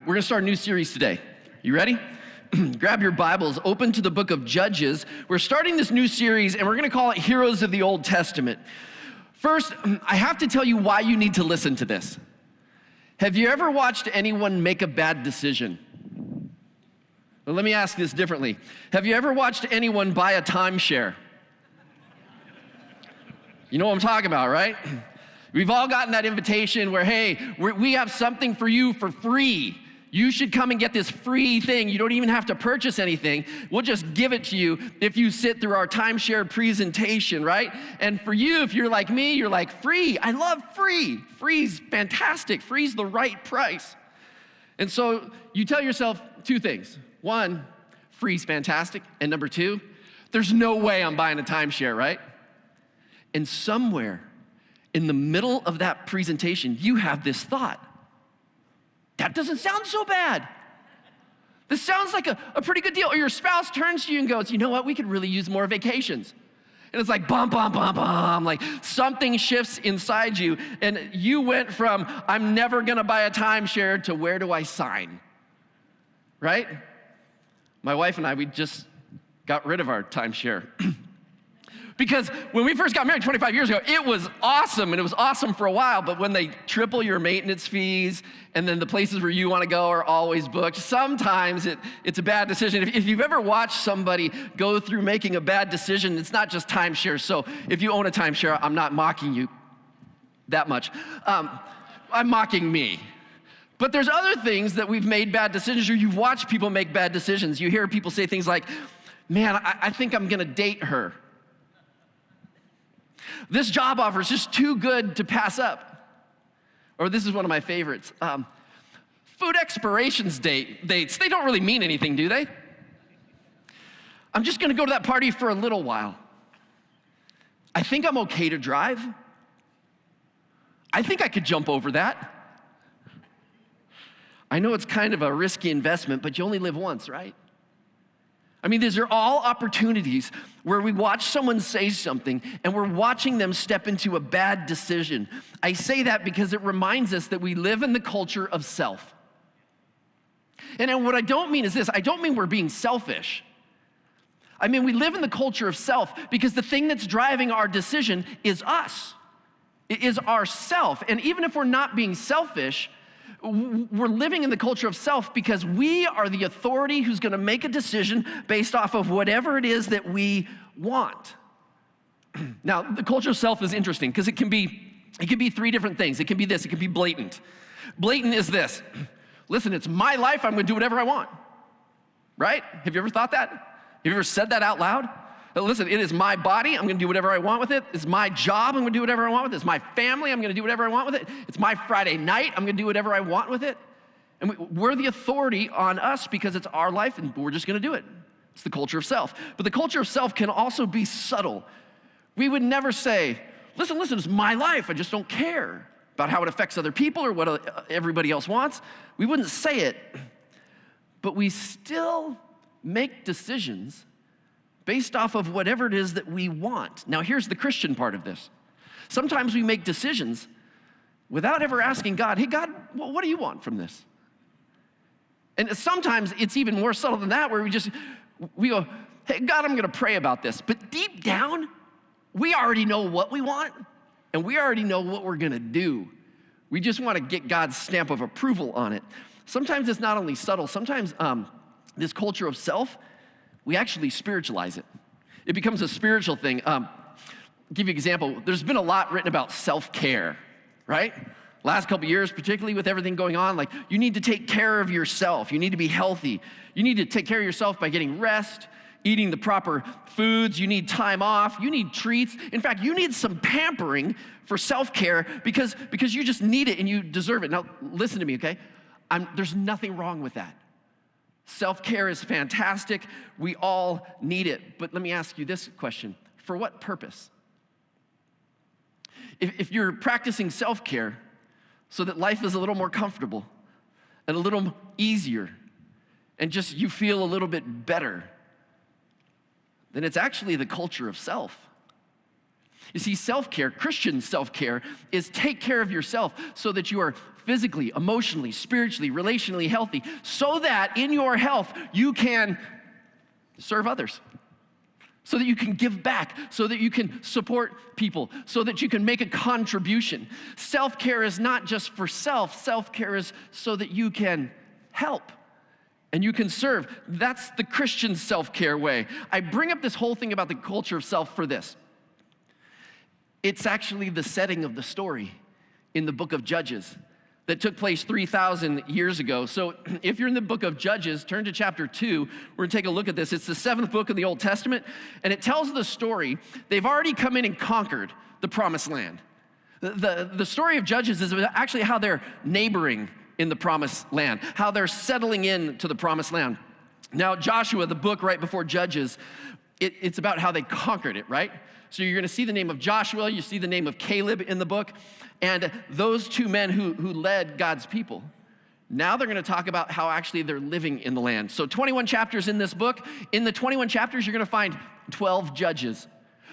We're going to start a new series today. You ready? Grab your Bibles, open to the book of Judges. We're starting this new series, and we're going to call it Heroes of the Old Testament. First, I have to tell you why you need to listen to this. Have you ever watched anyone make a bad decision? Well, let me ask this differently. Have you ever watched anyone buy a timeshare? You know what I'm talking about, right? We've all gotten that invitation where, hey, we have something for you for free. You should come and get this free thing. You don't even have to purchase anything. We'll just give it to you if you sit through our timeshare presentation, right? And for you, if you're like me, you're like, free. I love free. Free's fantastic. Free's the right price. And so you tell yourself two things. One, free's fantastic. And number two, there's no way I'm buying a timeshare, right? And somewhere in the middle of that presentation, you have this thought. That doesn't sound so bad. This sounds like a pretty good deal. Or your spouse turns to you and goes, you know what, we could really use more vacations. And it's like, bum, bum, bum, bum. Like something shifts inside you. And you went from, I'm never going to buy a timeshare to where do I sign? Right? My wife and I, we just got rid of our timeshare. Because when we first got married 25 years ago, it was awesome, and it was awesome for a while, but when they triple your maintenance fees, and then the places where you want to go are always booked, sometimes it's a bad decision. If you've ever watched somebody go through making a bad decision, it's not just timeshare. So if you own a timeshare, I'm not mocking you that much. I'm mocking me. But there's other things that we've made bad decisions, or you've watched people make bad decisions. You hear people say things like, man, I think I'm going to date her. This job offer is just too good to pass up. Or this is one of my favorites. Food expirations dates, they don't really mean anything, do they? I'm just going to go to that party for a little while. I think I'm okay to drive. I think I could jump over that. I know it's kind of a risky investment, but you only live once, right? I mean, these are all opportunities where we watch someone say something and we're watching them step into a bad decision. I say that because it reminds us that we live in the culture of self. And what I don't mean is this, I don't mean we're being selfish. I mean, we live in the culture of self because the thing that's driving our decision is us. It is ourself. And even if we're not being selfish, we're living in the culture of self because we are the authority who's going to make a decision based off of whatever it is that we want. Now, the culture of self is interesting because it can be three different things. It can be this, it can be blatant. Blatant is this. Listen, it's my life, I'm going to do whatever I want. Right? Have you ever thought that? Have you ever said that out loud? Listen, it is my body, I'm going to do whatever I want with it. It's my job, I'm going to do whatever I want with it. It's my family, I'm going to do whatever I want with it. It's my Friday night, I'm going to do whatever I want with it. And we're the authority on us because it's our life and we're just going to do it. It's the culture of self. But the culture of self can also be subtle. We would never say, listen, it's my life, I just don't care about how it affects other people or what everybody else wants. We wouldn't say it, but we still make decisions based off of whatever it is that we want. Now, here's the Christian part of this. Sometimes we make decisions without ever asking God, hey, God, what do you want from this? And sometimes it's even more subtle than that, where we go, hey, God, I'm going to pray about this. But deep down, we already know what we want, and we already know what we're going to do. We just want to get God's stamp of approval on it. Sometimes it's not only subtle. Sometimes this culture of self, we actually spiritualize it. It becomes a spiritual thing. Give you an example. There's been a lot written about self-care, right? Last couple years, particularly with everything going on, like you need to take care of yourself. You need to be healthy. You need to take care of yourself by getting rest, eating the proper foods. You need time off. You need treats. In fact, you need some pampering for self-care because you just need it and you deserve it. Now, listen to me, okay? There's nothing wrong with that. Self-care is fantastic. We all need it. But let me ask you this question. For what purpose? If you're practicing self-care so that life is a little more comfortable and a little easier and just you feel a little bit better, then it's actually the culture of self. You see, self-care, Christian self-care, is take care of yourself so that you are physically, emotionally, spiritually, relationally healthy, so that in your health you can serve others, so that you can give back, so that you can support people, so that you can make a contribution. Self-care is not just for self. Self-care is so that you can help and you can serve. That's the Christian self-care way. I bring up this whole thing about the culture of self for this. It's actually the setting of the story in the book of Judges that took place 3,000 years ago. So if you're in the book of Judges, turn to chapter 2. We're going to take a look at this. It's the 7th book of the Old Testament, and it tells the story. They've already come in and conquered the promised land. The story of Judges is actually how they're neighboring in the promised land, how they're settling in to the promised land. Now, Joshua, the book right before Judges, it's about how they conquered it, right? So you're going to see the name of Joshua, you see the name of Caleb in the book, and those two men who led God's people. Now they're going to talk about how actually they're living in the land. So 21 chapters in this book. In the 21 chapters, you're going to find 12 judges.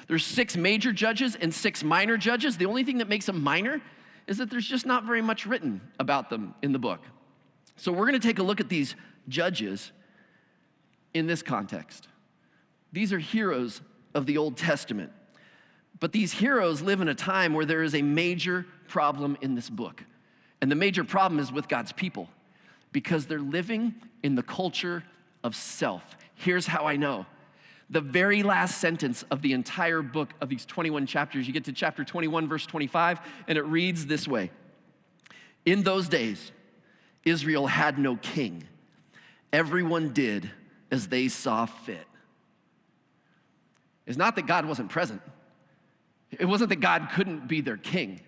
There's 6 major judges and 6 minor judges. The only thing that makes them minor is that there's just not very much written about them in the book. So we're going to take a look at these judges in this context. These are heroes of the Old Testament. But these heroes live in a time where there is a major problem in this book. And the major problem is with God's people, because they're living in the culture of self. Here's how I know. The very last sentence of the entire book of these 21 chapters, you get to chapter 21, verse 25, and it reads this way. In those days, Israel had no king. Everyone did as they saw fit. It's not that God wasn't present. It wasn't that God couldn't be their king.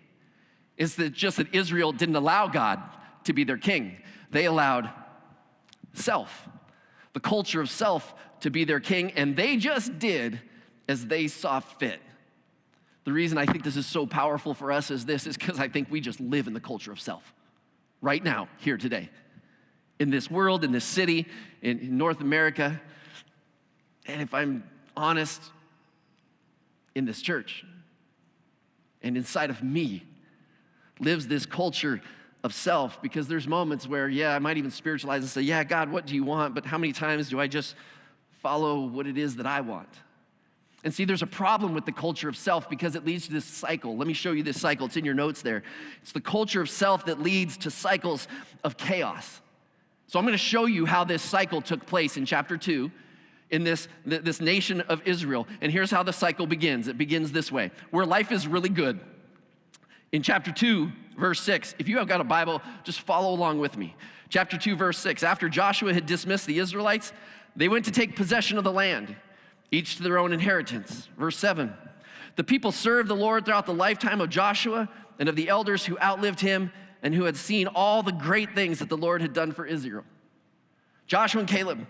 It's just that Israel didn't allow God to be their king. They allowed self, the culture of self, to be their king, and they just did as they saw fit. The reason I think this is so powerful for us is because I think we just live in the culture of self right now, here today, in this world, in this city, in North America, and if I'm honest, in this church. And inside of me lives this culture of self, because there's moments where, I might even spiritualize and say, God, what do you want? But how many times do I just follow what it is that I want? And see, there's a problem with the culture of self because it leads to this cycle. Let me show you this cycle. It's in your notes there. It's the culture of self that leads to cycles of chaos. So I'm going to show you how this cycle took place in chapter 2 in this nation of Israel. And here's how the cycle begins. It begins this way, where life is really good. In chapter 2, verse 6, if you have got a Bible, just follow along with me. Chapter 2, verse 6, after Joshua had dismissed the Israelites, they went to take possession of the land, each to their own inheritance. Verse 7, the people served the Lord throughout the lifetime of Joshua and of the elders who outlived him and who had seen all the great things that the Lord had done for Israel. Joshua and Caleb.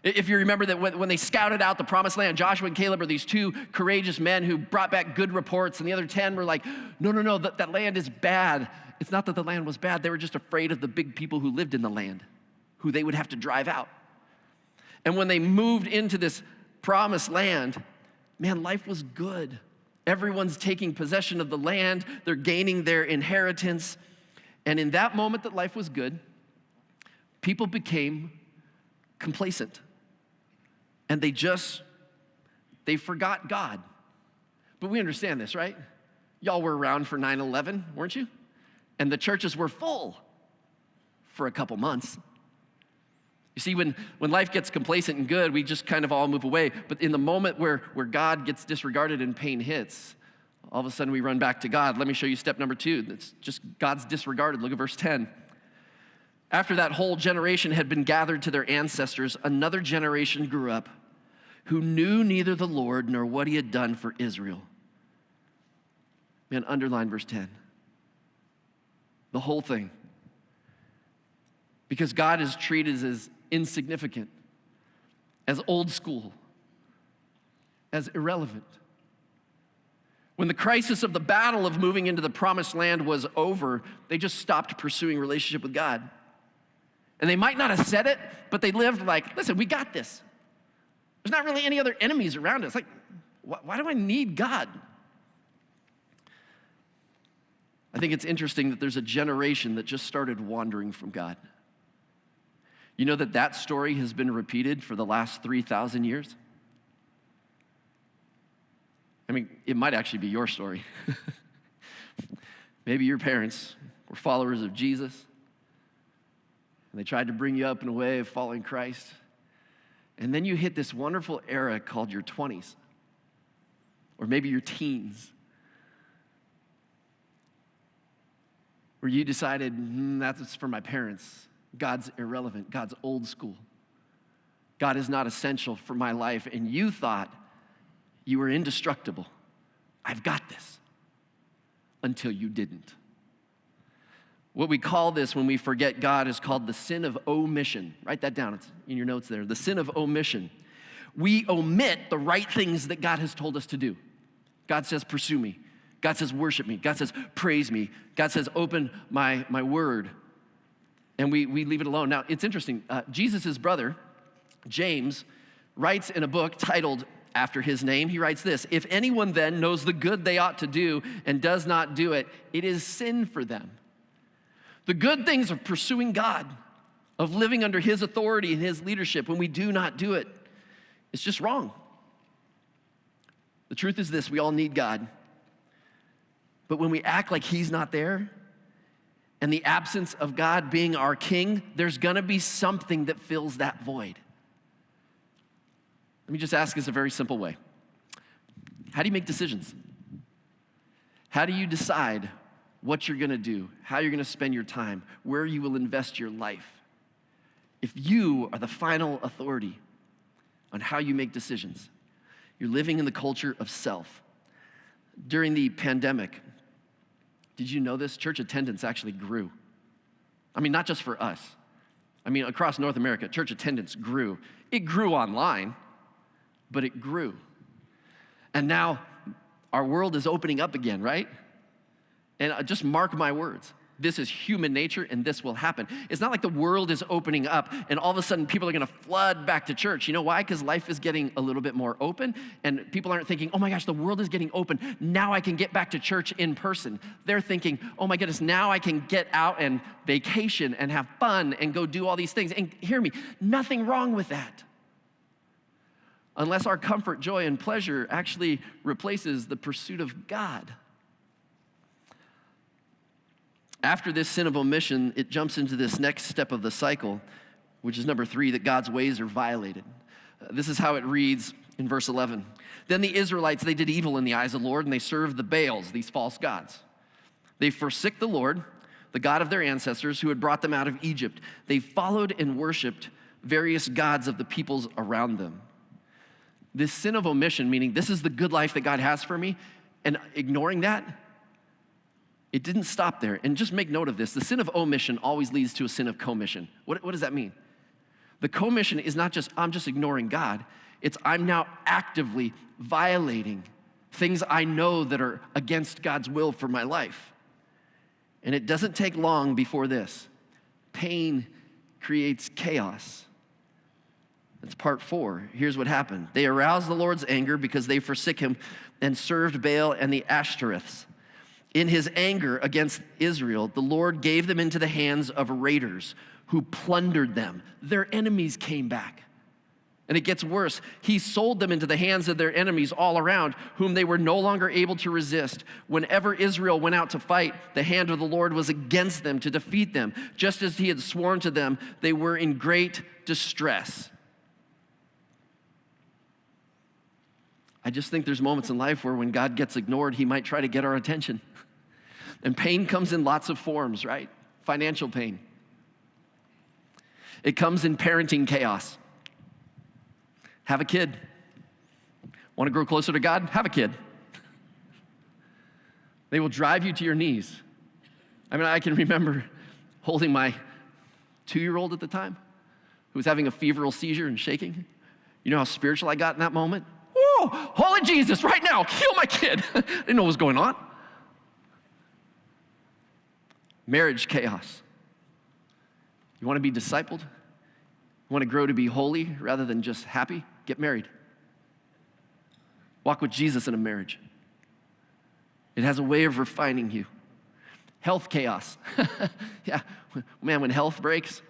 If you remember that when they scouted out the promised land, Joshua and Caleb are these 2 courageous men who brought back good reports, and the other 10 were like, no, that land is bad. It's not that the land was bad. They were just afraid of the big people who lived in the land, who they would have to drive out. And when they moved into this promised land, man, life was good. Everyone's taking possession of the land. They're gaining their inheritance. And in that moment that life was good, people became complacent. And they forgot God. But we understand this, right? Y'all were around for 9/11, weren't you? And the churches were full for a couple months. You see, when life gets complacent and good, we just kind of all move away. But in the moment where God gets disregarded and pain hits, all of a sudden we run back to God. Let me show you step number 2. It's just God's disregarded. Look at verse 10. After that whole generation had been gathered to their ancestors, another generation grew up who knew neither the Lord nor what he had done for Israel. Man, underline verse 10. The whole thing. Because God is treated as insignificant, as old school, as irrelevant. When the crisis of the battle of moving into the promised land was over, they just stopped pursuing relationship with God. And they might not have said it, but they lived like, listen, we got this. There's not really any other enemies around us. Like, why do I need God? I think it's interesting that there's a generation that just started wandering from God. You know that story has been repeated for the last 3,000 years? I mean, it might actually be your story. Maybe your parents were followers of Jesus, and they tried to bring you up in a way of following Christ. And then you hit this wonderful era called your 20s, or maybe your teens, where you decided, that's for my parents. God's irrelevant. God's old school. God is not essential for my life. And you thought you were indestructible. I've got this. Until you didn't. What we call this when we forget God is called the sin of omission. Write that down. It's in your notes there. The sin of omission. We omit the right things that God has told us to do. God says, pursue me. God says, worship me. God says, praise me. God says, open my word. And we leave it alone. Now, it's interesting. Jesus' brother, James, writes in a book titled after his name, he writes this: if anyone then knows the good they ought to do and does not do it, it is sin for them. The good things of pursuing God, of living under his authority and his leadership, when we do not do it, it's just wrong. The truth is this: we all need God. But when we act like he's not there, and the absence of God being our king, there's gonna be something that fills that void. Let me just ask this a very simple way. How do you make decisions? How do you decide what you're gonna do, how you're gonna spend your time, where you will invest your life? If you are the final authority on how you make decisions, you're living in the culture of self. During the pandemic, did you know this? Church attendance actually grew. I mean, not just for us. I mean, across North America, church attendance grew. It grew online, but it grew. And now our world is opening up again, right? And just mark my words. This is human nature, and this will happen. It's not like the world is opening up, and all of a sudden people are gonna flood back to church. You know why? Because life is getting a little bit more open, and people aren't thinking, oh my gosh, the world is getting open. Now I can get back to church in person. They're thinking, oh my goodness, now I can get out and vacation and have fun and go do all these things. And hear me, nothing wrong with that. Unless our comfort, joy, and pleasure actually replaces the pursuit of God. After this sin of omission, it jumps into this next step of the cycle, which is number 3, that God's ways are violated. This is how it reads in verse 11. Then the Israelites, they did evil in the eyes of the Lord, and they served the Baals, these false gods. They forsook the Lord, the God of their ancestors, who had brought them out of Egypt. They followed and worshiped various gods of the peoples around them. This sin of omission, meaning this is the good life that God has for me, and ignoring that, it didn't stop there. And just make note of this. The sin of omission always leads to a sin of commission. What does that mean? The commission is not just, I'm just ignoring God. It's I'm now actively violating things I know that are against God's will for my life. And it doesn't take long before this. Pain creates chaos. That's part 4. Here's what happened. They aroused the Lord's anger because they forsook him and served Baal and the Ashtoreths. In his anger against Israel, the Lord gave them into the hands of raiders who plundered them. Their enemies came back. And it gets worse. He sold them into the hands of their enemies all around, whom they were no longer able to resist. Whenever Israel went out to fight, the hand of the Lord was against them to defeat them. Just as he had sworn to them, they were in great distress. I just think there's moments in life where when God gets ignored, he might try to get our attention. And pain comes in lots of forms, right? Financial pain. It comes in parenting chaos. Have a kid. Want to grow closer to God? Have a kid. They will drive you to your knees. I mean, I can remember holding my 2-year-old at the time who was having a febrile seizure and shaking. You know how spiritual I got in that moment? Whoa, holy Jesus, right now, heal my kid. I didn't know what was going on. Marriage chaos. You want to be discipled? You want to grow to be holy rather than just happy? Get married. Walk with Jesus in a marriage. It has a way of refining you. Health chaos. Yeah, man, when health breaks,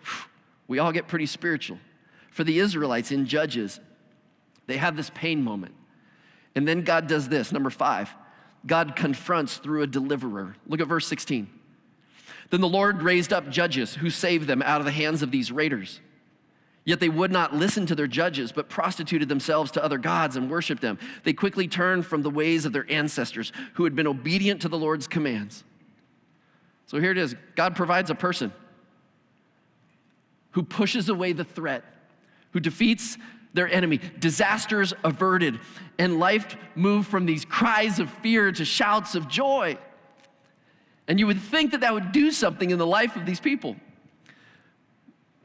we all get pretty spiritual. For the Israelites in Judges, they have this pain moment. And then God does this, number 5. God confronts through a deliverer. Look at verse 16. Then the Lord raised up judges who saved them out of the hands of these raiders. Yet they would not listen to their judges, but prostituted themselves to other gods and worshiped them. They quickly turned from the ways of their ancestors who had been obedient to the Lord's commands. So here it is. God provides a person who pushes away the threat, who defeats their enemy, disasters averted, and life moved from these cries of fear to shouts of joy. And you would think that that would do something in the life of these people.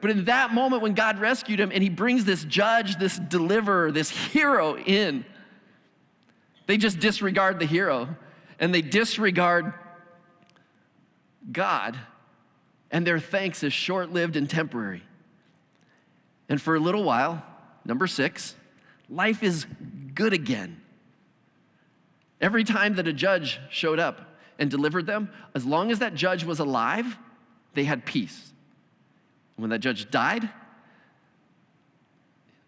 But in that moment when God rescued him and he brings this judge, this deliverer, this hero in, they just disregard the hero and they disregard God, and their thanks is short-lived and temporary. And for a little while, number 6, life is good again. Every time that a judge showed up and delivered them, as long as that judge was alive, they had peace. When that judge died,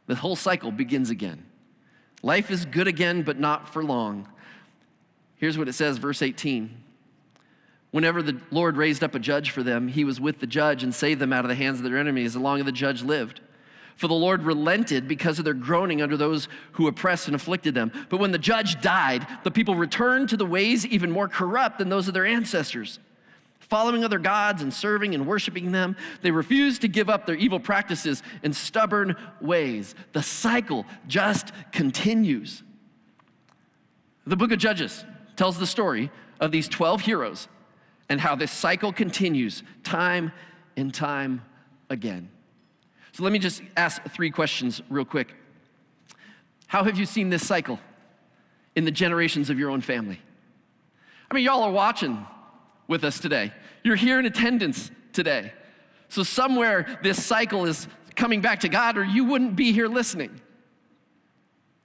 the whole cycle begins again. Life is good again, but not for long. Here's what it says, verse 18. Whenever the Lord raised up a judge for them, he was with the judge and saved them out of the hands of their enemies as long as the judge lived. For the Lord relented because of their groaning under those who oppressed and afflicted them. But when the judge died, the people returned to the ways even more corrupt than those of their ancestors. Following other gods and serving and worshiping them, they refused to give up their evil practices and stubborn ways. The cycle just continues. The book of Judges tells the story of these 12 heroes and how this cycle continues time and time again. So let me just ask 3 questions real quick. How have you seen this cycle in the generations of your own family? I mean, y'all are watching with us today. You're here in attendance today. So somewhere this cycle is coming back to God or you wouldn't be here listening.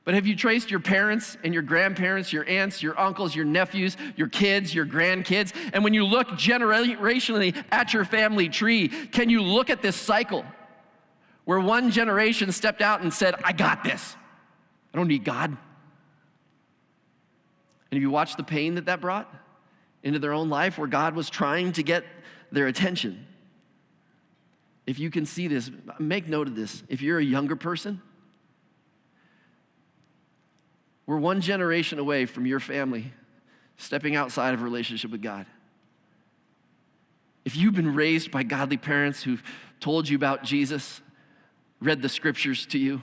But have you traced your parents and your grandparents, your aunts, your uncles, your nephews, your kids, your grandkids? And when you look generationally at your family tree, can you look at this cycle where one generation stepped out and said, I got this. I don't need God. And have you watched the pain that that brought into their own life where God was trying to get their attention? If you can see this, make note of this. If you're a younger person, we're one generation away from your family stepping outside of a relationship with God. If you've been raised by godly parents who've told you about Jesus, read the scriptures to you,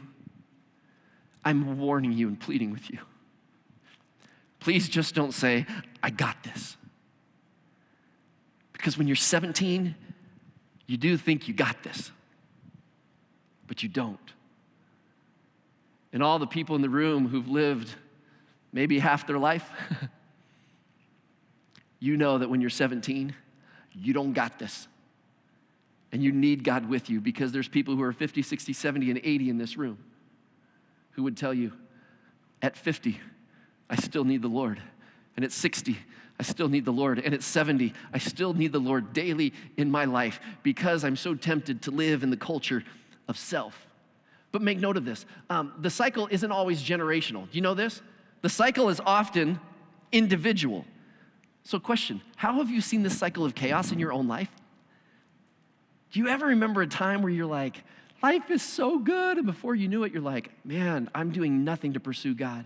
I'm warning you and pleading with you. Please just don't say, I got this. Because when you're 17, you do think you got this, but you don't. And all the people in the room who've lived maybe half their life, you know that when you're 17, you don't got this. And you need God with you because there's people who are 50, 60, 70, and 80 in this room who would tell you, at 50, I still need the Lord. And at 60, I still need the Lord. And at 70, I still need the Lord daily in my life because I'm so tempted to live in the culture of self. But make note of this. The cycle isn't always generational. Do you know this? The cycle is often individual. So question, how have you seen this cycle of chaos in your own life? Do you ever remember a time where you're like, life is so good, and before you knew it, you're like, man, I'm doing nothing to pursue God.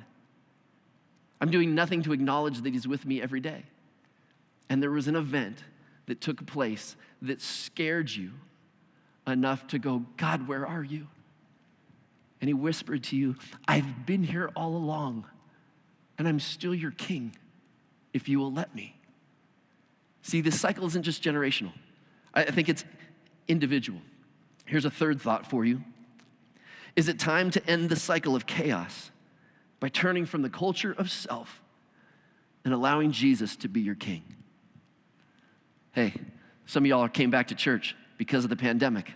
I'm doing nothing to acknowledge that he's with me every day. And there was an event that took place that scared you enough to go, God, where are you? And he whispered to you, I've been here all along, and I'm still your king if you will let me. See, this cycle isn't just generational. I think it's individual. Here's a third thought for you. Is it time to end the cycle of chaos by turning from the culture of self and allowing Jesus to be your king? Hey, some of y'all came back to church because of the pandemic.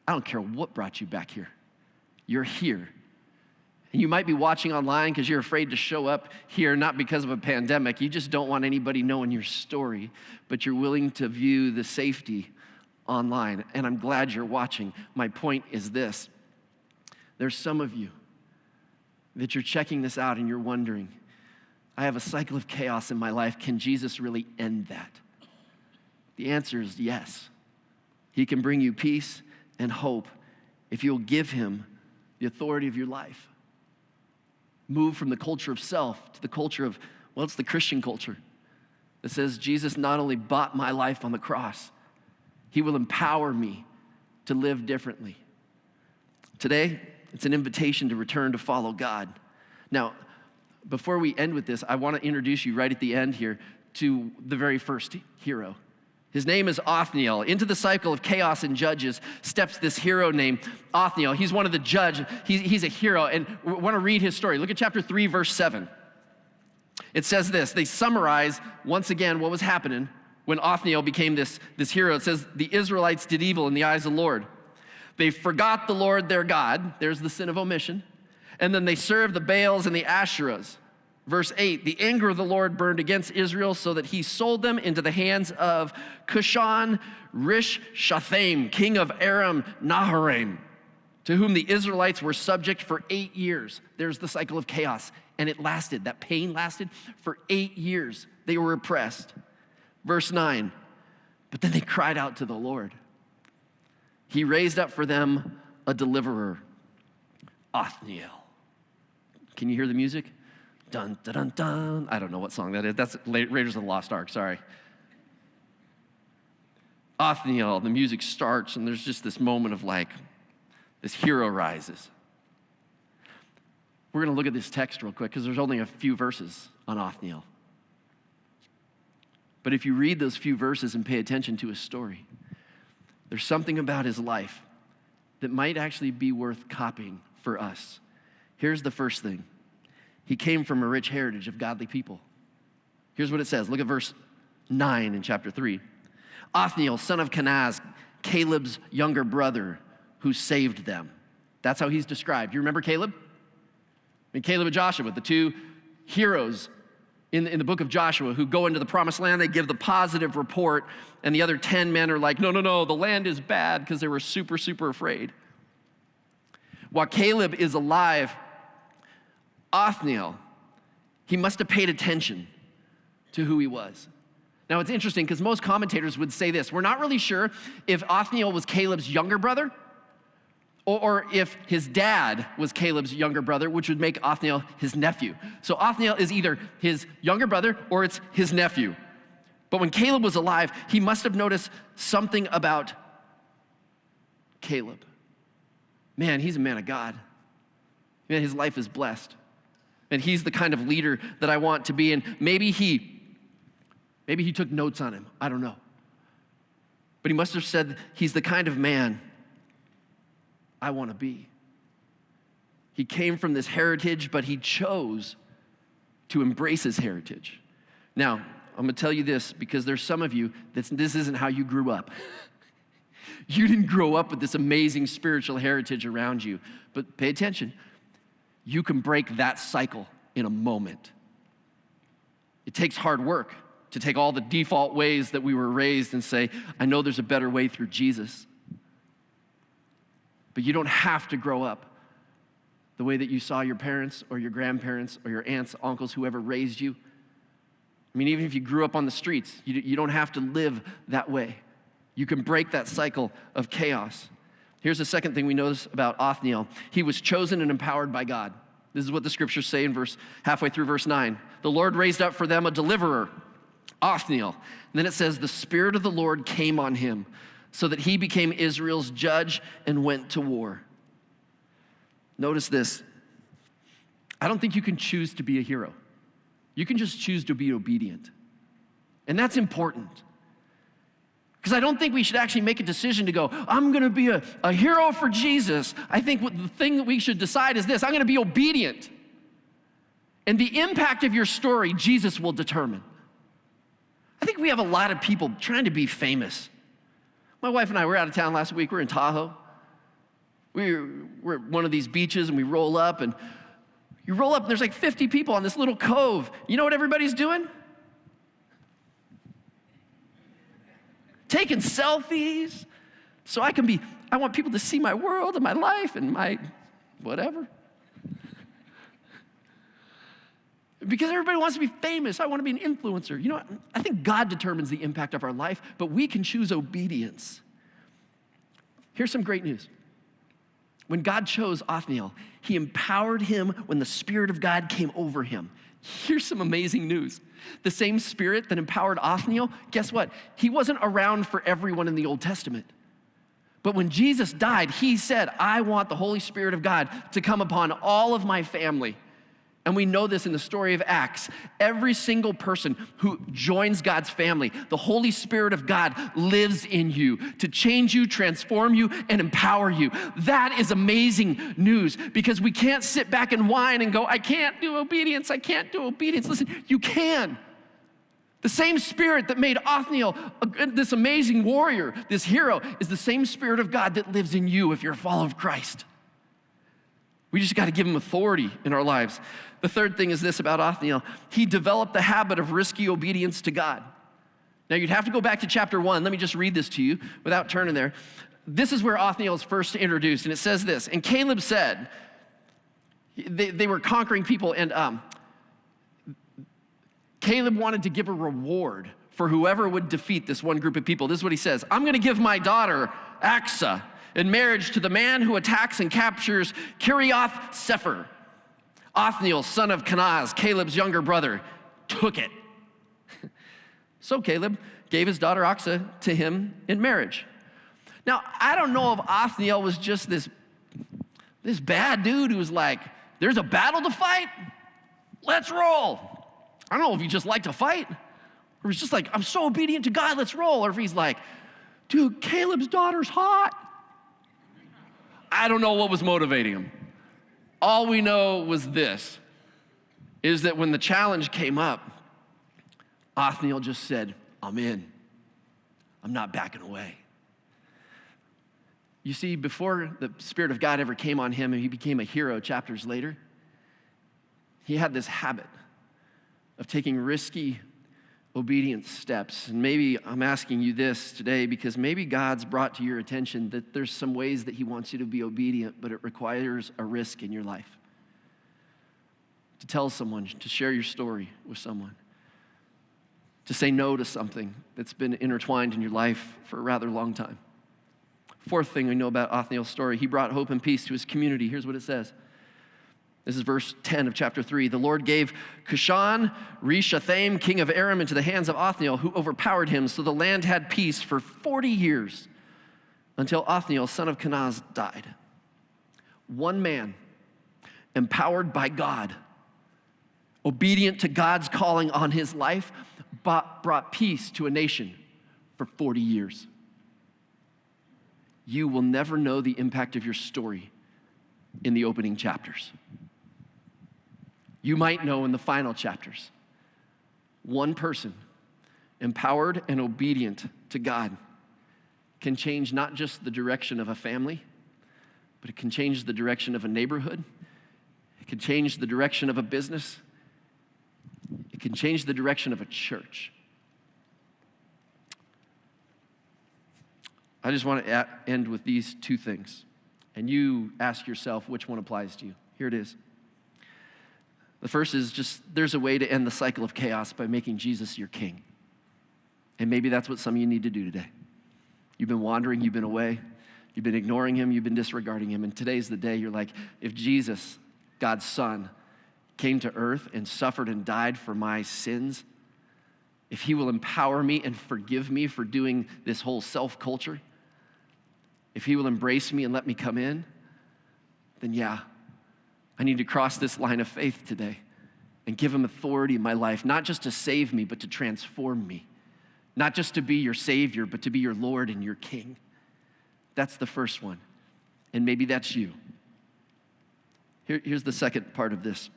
I don't care what brought you back here. You're here. And you might be watching online because you're afraid to show up here, not because of a pandemic. You just don't want anybody knowing your story, but you're willing to view the safety online. And I'm glad you're watching. My point is this. There's some of you that you're checking this out and you're wondering, I have a cycle of chaos in my life. Can Jesus really end that? The answer is yes. He can bring you peace and hope if you'll give him the authority of your life. Move from the culture of self to the culture of, well, it's the Christian culture that says Jesus not only bought my life on the cross, he will empower me to live differently. Today, it's an invitation to return to follow God. Now, before we end with this, I want to introduce you right at the end here to the very first hero. His name is Othniel. Into the cycle of chaos in Judges steps this hero named Othniel. He's one of the judge. He's a hero, and we want to read his story. Look at chapter 3, verse 7. It says this. They summarize, once again, what was happening when Othniel became this hero. It says, the Israelites did evil in the eyes of the Lord. They forgot the Lord their God. There's the sin of omission. And then they served the Baals and the Asherahs. Verse 8, the anger of the Lord burned against Israel so that he sold them into the hands of Cushan-Rishathaim, king of Aram Naharaim, to whom the Israelites were subject for 8 years. There's the cycle of chaos. And it lasted, that pain lasted for 8 years. They were oppressed. Verse 9, but then they cried out to the Lord. He raised up for them a deliverer, Othniel. Can you hear the music? Dun, dun, dun, dun. I don't know what song that is. That's Raiders of the Lost Ark, sorry. Othniel, the music starts, and there's just this moment of like, this hero rises. We're going to look at this text real quick because there's only a few verses on Othniel. But if you read those few verses and pay attention to his story, there's something about his life that might actually be worth copying for us. Here's the first thing. He came from a rich heritage of godly people. Here's what it says. Look at verse 9 in chapter 3. Othniel, son of Kenaz, Caleb's younger brother, who saved them. That's how he's described. You remember Caleb? Caleb and Joshua, the two heroes in the book of Joshua who go into the promised land. They give the positive report, and the other 10 men are like, no, the land is bad, because they were super, super afraid. While Caleb is alive, Othniel, he must have paid attention to who he was. Now, it's interesting because most commentators would say this. We're not really sure if Othniel was Caleb's younger brother or if his dad was Caleb's younger brother, which would make Othniel his nephew. So Othniel is either his younger brother or it's his nephew. But when Caleb was alive, he must have noticed something about Caleb. Man, he's a man of God. Man, his life is blessed. And he's the kind of leader that I want to be. And maybe he took notes on him. I don't know. But he must have said, he's the kind of man I want to be. He came from this heritage, but he chose to embrace his heritage. Now, I'm going to tell you this because there's some of you that this isn't how you grew up. You didn't grow up with this amazing spiritual heritage around you. But pay attention. You can break that cycle in a moment. It takes hard work to take all the default ways that we were raised and say, I know there's a better way through Jesus. But you don't have to grow up the way that you saw your parents or your grandparents or your aunts, uncles, whoever raised you. I mean, even if you grew up on the streets, you don't have to live that way. You can break that cycle of chaos. Here's the second thing we notice about Othniel. He was chosen and empowered by God. This is what the scriptures say in halfway through verse 9. The Lord raised up for them a deliverer, Othniel. And then it says, the Spirit of the Lord came on him, so that he became Israel's judge and went to war. Notice this. I don't think you can choose to be a hero. You can just choose to be obedient. And that's important. Because I don't think we should actually make a decision to go, I'm going to be a hero for Jesus. I think the thing that we should decide is this: I'm going to be obedient. And the impact of your story, Jesus will determine. I think we have a lot of people trying to be famous. My wife and I were out of town last we're in Tahoe. We're at one of these beaches, and we roll up, and You roll up, and there's like 50 people on this little cove. You know what everybody's doing? Taking selfies. So I want people to see my world and my life and my whatever. Because everybody wants to be famous. I want to be an influencer. You know what? I think God determines the impact of our life, but we can choose obedience. Here's some great news. When God chose Othniel, he empowered him when the Spirit of God came over him. Here's some amazing news. The same Spirit that empowered Othniel, guess what? He wasn't around for everyone in the Old Testament. But when Jesus died, he said, I want the Holy Spirit of God to come upon all of my family. And we know this in the story of Acts. Every single person who joins God's family, the Holy Spirit of God lives in you to change you, transform you, and empower you. That is amazing news because we can't sit back and whine and go, I can't do obedience, I can't do obedience. Listen, you can. The same Spirit that made Othniel this amazing warrior, this hero, is the same Spirit of God that lives in you if you're a follower of Christ. We just got to give him authority in our lives. The third thing is this about Othniel. He developed the habit of risky obedience to God. Now, you'd have to go back to chapter 1. Let me just read this to you without turning there. This is where Othniel is first introduced, and it says this. And Caleb said, they were conquering people, and Caleb wanted to give a reward for whoever would defeat this one group of people. This is what he says. I'm going to give my daughter, Aksa, in marriage to the man who attacks and captures Kiriath Sefer. Othniel, son of Kenaz, Caleb's younger brother, took it. So Caleb gave his daughter Aksa to him in marriage. Now, I don't know if Othniel was just this bad dude who was like, there's a battle to fight? Let's roll. I don't know if he just liked to fight, or he's just like, I'm so obedient to God, let's roll. Or if he's like, dude, Caleb's daughter's hot. I don't know what was motivating him. All we know was this, is that when the challenge came up, Othniel just said, I'm in. I'm not backing away. You see, before the Spirit of God ever came on him and he became a hero chapters later, he had this habit of taking risky obedience steps. And maybe I'm asking you this today because maybe God's brought to your attention that there's some ways that he wants you to be obedient, but it requires a risk in your life. To tell someone, to share your story with someone, to say no to something that's been intertwined in your life for a rather long time. Fourth thing we know about Othniel's story, he brought hope and peace to his community. Here's what it says. This is verse 10 of chapter 3. The Lord gave Cushan-Rishathaim, king of Aram, into the hands of Othniel, who overpowered him, so the land had peace for 40 years until Othniel, son of Kenaz, died. One man, empowered by God, obedient to God's calling on his life, brought peace to a nation for 40 years. You will never know the impact of your story in the opening chapters. You might know in the final chapters. One person, empowered and obedient to God, can change not just the direction of a family, but it can change the direction of a neighborhood. It can change the direction of a business. It can change the direction of a church. I just want to end with these two things. And you ask yourself which one applies to you. Here it is. The first is just there's a way to end the cycle of chaos by making Jesus your king. And maybe that's what some of you need to do today. You've been wandering, you've been away, you've been ignoring him, you've been disregarding him. And today's the day you're like, if Jesus, God's son, came to earth and suffered and died for my sins, if he will empower me and forgive me for doing this whole self-culture, if he will embrace me and let me come in, then yeah, I need to cross this line of faith today and give him authority in my life, not just to save me, but to transform me. Not just to be your Savior, but to be your Lord and your King. That's the first one. And maybe that's you. Here's the second part of this.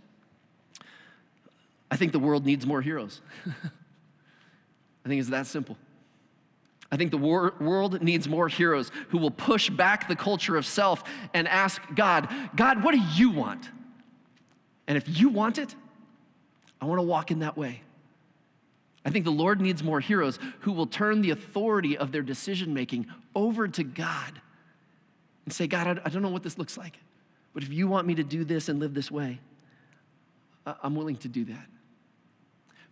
I think the world needs more heroes. I think it's that simple. I think the world needs more heroes who will push back the culture of self and ask God, what do you want? And if you want it, I want to walk in that way. I think the Lord needs more heroes who will turn the authority of their decision-making over to God and say, God, I don't know what this looks like, but if you want me to do this and live this way, I'm willing to do that.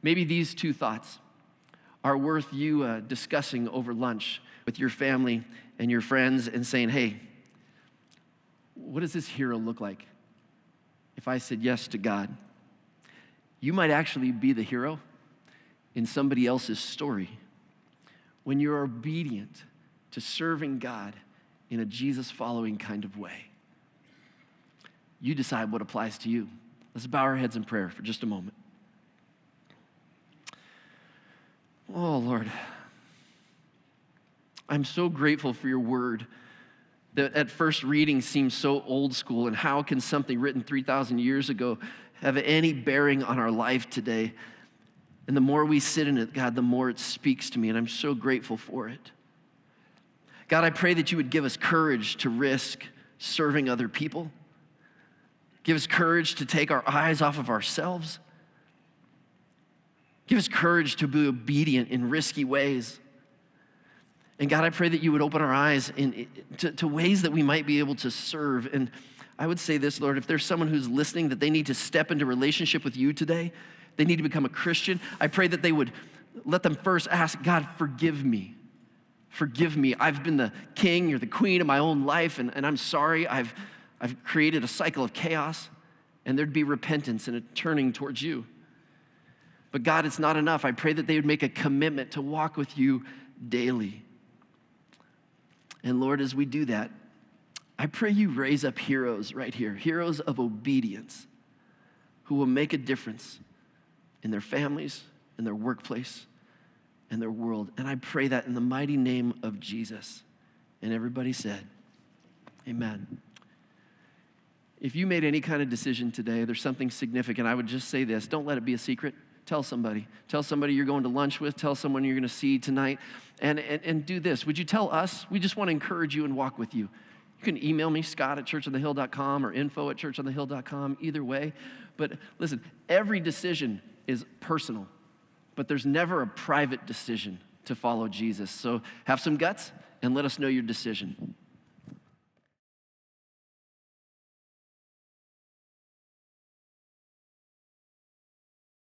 Maybe these two thoughts are worth you discussing over lunch with your family and your friends and saying, hey, what does this hero look like if I said yes to God? You might actually be the hero in somebody else's story when you're obedient to serving God in a Jesus-following kind of way. You decide what applies to you. Let's bow our heads in prayer for just a moment. Oh, Lord, I'm so grateful for your word that at first reading seems so old school, and how can something written 3,000 years ago have any bearing on our life today? And the more we sit in it, God, the more it speaks to me, and I'm so grateful for it. God, I pray that you would give us courage to risk serving other people. Give us courage to take our eyes off of ourselves. Give us courage to be obedient in risky ways. And God, I pray that you would open our eyes to ways that we might be able to serve. And I would say this, Lord, if there's someone who's listening that they need to step into relationship with you today, they need to become a Christian, I pray that they would let them first ask, God, forgive me. Forgive me. I've been the king or the queen of my own life, and I'm sorry. I've created a cycle of chaos, and there'd be repentance and a turning towards you. But God, it's not enough. I pray that they would make a commitment to walk with you daily. And Lord, as we do that, I pray you raise up heroes right here, heroes of obedience, who will make a difference in their families, in their workplace, in their world. And I pray that in the mighty name of Jesus. And everybody said, amen. If you made any kind of decision today, there's something significant, I would just say this: don't let it be a secret. Tell somebody. Tell somebody you're going to lunch with. Tell someone you're going to see tonight. And do this. Would you tell us? We just want to encourage you and walk with you. You can email me, scott@churchonthehill.com or info@churchonthehill.com, either way. But listen, every decision is personal, but there's never a private decision to follow Jesus. So have some guts and let us know your decision.